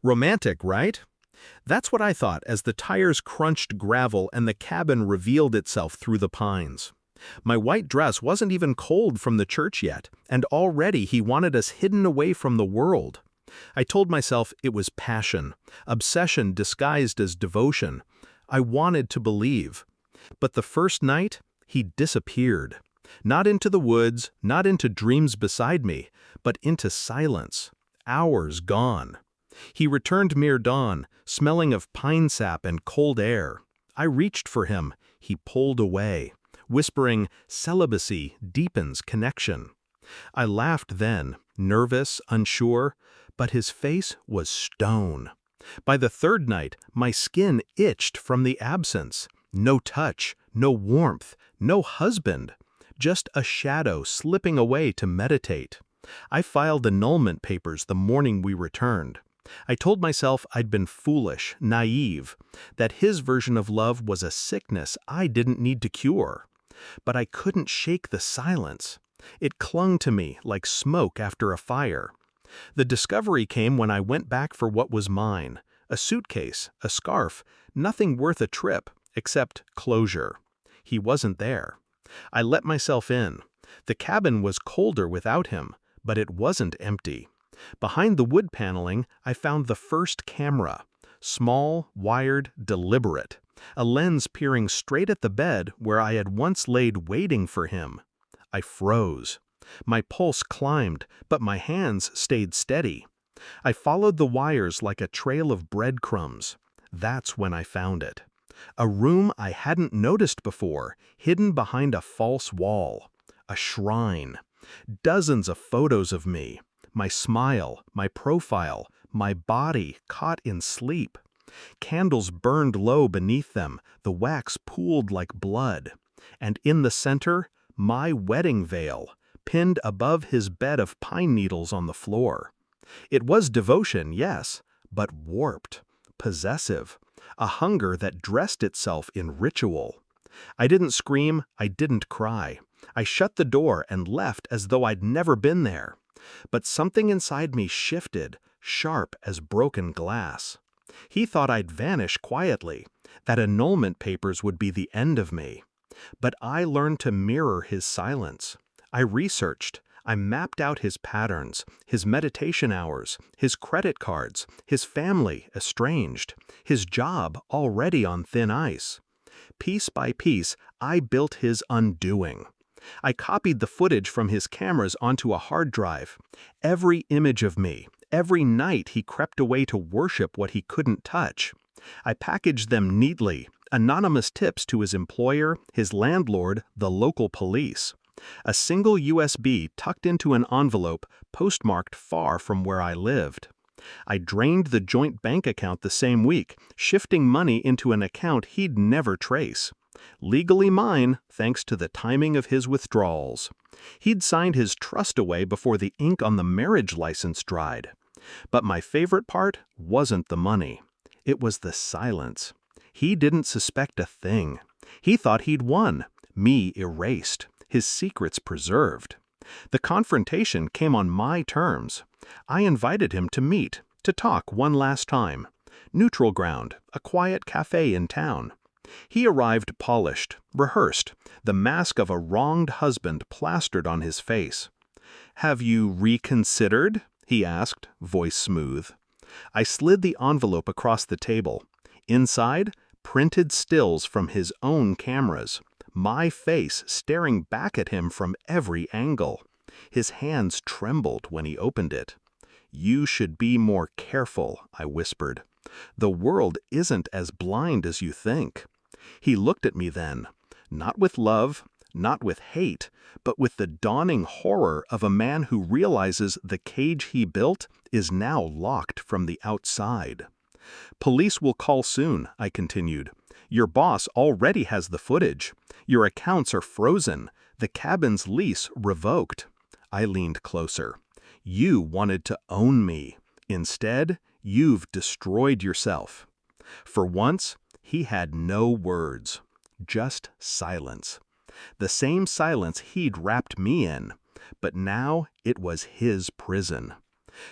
Romantic, right? That's what I thought as the tires crunched gravel and the cabin revealed itself through the pines. My white dress wasn't even cold from the church yet, and already he wanted us hidden away from the world. I told myself it was passion, obsession disguised as devotion. I wanted to believe. But the first night, he disappeared. Not into the woods, not into dreams beside me, but into silence. Hours gone. He returned mere dawn, smelling of pine sap and cold air. I reached for him. He pulled away, whispering, "Celibacy deepens connection." I laughed then, nervous, unsure, but his face was stone. By the third night, my skin itched from the absence. No touch, no warmth, no husband. Just a shadow slipping away to meditate. I filed annulment papers the morning we returned. I told myself I'd been foolish, naive, that his version of love was a sickness I didn't need to cure. But I couldn't shake the silence. It clung to me like smoke after a fire. The discovery came when I went back for what was mine, a suitcase, a scarf, nothing worth a trip, except closure. He wasn't there. I let myself in. The cabin was colder without him, but it wasn't empty. Behind the wood paneling, I found the first camera. Small, wired, deliberate. A lens peering straight at the bed where I had once laid waiting for him. I froze. My pulse climbed, but my hands stayed steady. I followed the wires like a trail of breadcrumbs. That's when I found it. A room I hadn't noticed before, hidden behind a false wall. A shrine. Dozens of photos of me. My smile, my profile, my body caught in sleep. Candles burned low beneath them, the wax pooled like blood. And in the center, my wedding veil, pinned above his bed of pine needles on the floor. It was devotion, yes, but warped, possessive, a hunger that dressed itself in ritual. I didn't scream, I didn't cry. I shut the door and left as though I'd never been there. But something inside me shifted, sharp as broken glass. He thought I'd vanish quietly, that annulment papers would be the end of me. But I learned to mirror his silence. I researched. I mapped out his patterns, his meditation hours, his credit cards, his family estranged, his job already on thin ice. Piece by piece, I built his undoing. I copied the footage from his cameras onto a hard drive. Every image of me, every night he crept away to worship what he couldn't touch. I packaged them neatly, anonymous tips to his employer, his landlord, the local police. A single USB tucked into an envelope postmarked far from where I lived. I drained the joint bank account the same week, shifting money into an account he'd never trace. Legally mine, thanks to the timing of his withdrawals. He'd signed his trust away before the ink on the marriage license dried. But my favorite part wasn't the money. It was the silence. He didn't suspect a thing. He thought he'd won, me erased, his secrets preserved. The confrontation came on my terms. I invited him to meet, to talk one last time. Neutral ground, a quiet cafe in town. He arrived polished, rehearsed, the mask of a wronged husband plastered on his face. "Have you reconsidered?" he asked, voice smooth. I slid the envelope across the table. Inside, printed stills from his own cameras. My face staring back at him from every angle. His hands trembled when he opened it. "You should be more careful," I whispered. "The world isn't as blind as you think." He looked at me then, not with love, not with hate, but with the dawning horror of a man who realizes the cage he built is now locked from the outside. "Police will call soon," I continued. "Your boss already has the footage. Your accounts are frozen, the cabin's lease revoked." I leaned closer. "You wanted to own me. Instead, you've destroyed yourself." For once, he had no words, just silence. The same silence he'd wrapped me in, but now it was his prison.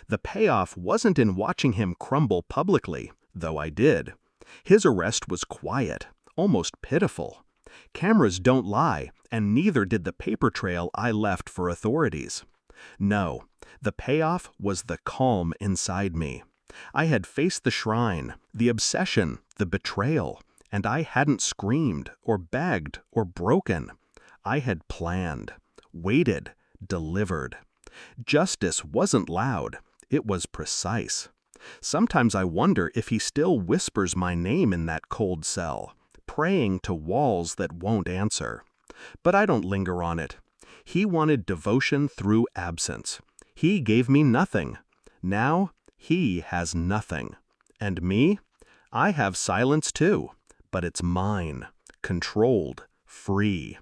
The payoff wasn't in watching him crumble publicly, though I did. His arrest was quiet, almost pitiful. Cameras don't lie, and neither did the paper trail I left for authorities. No, the payoff was the calm inside me. I had faced the shrine, the obsession, the betrayal, and I hadn't screamed or begged or broken. I had planned, waited, delivered. Justice wasn't loud, it was precise. Sometimes I wonder if he still whispers my name in that cold cell, praying to walls that won't answer. But I don't linger on it. He wanted devotion through absence. He gave me nothing. Now he has nothing. And me? I have silence too, but it's mine, controlled, free.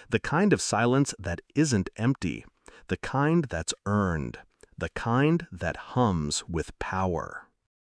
The kind of silence that isn't empty, the kind that's earned, the kind that hums with power.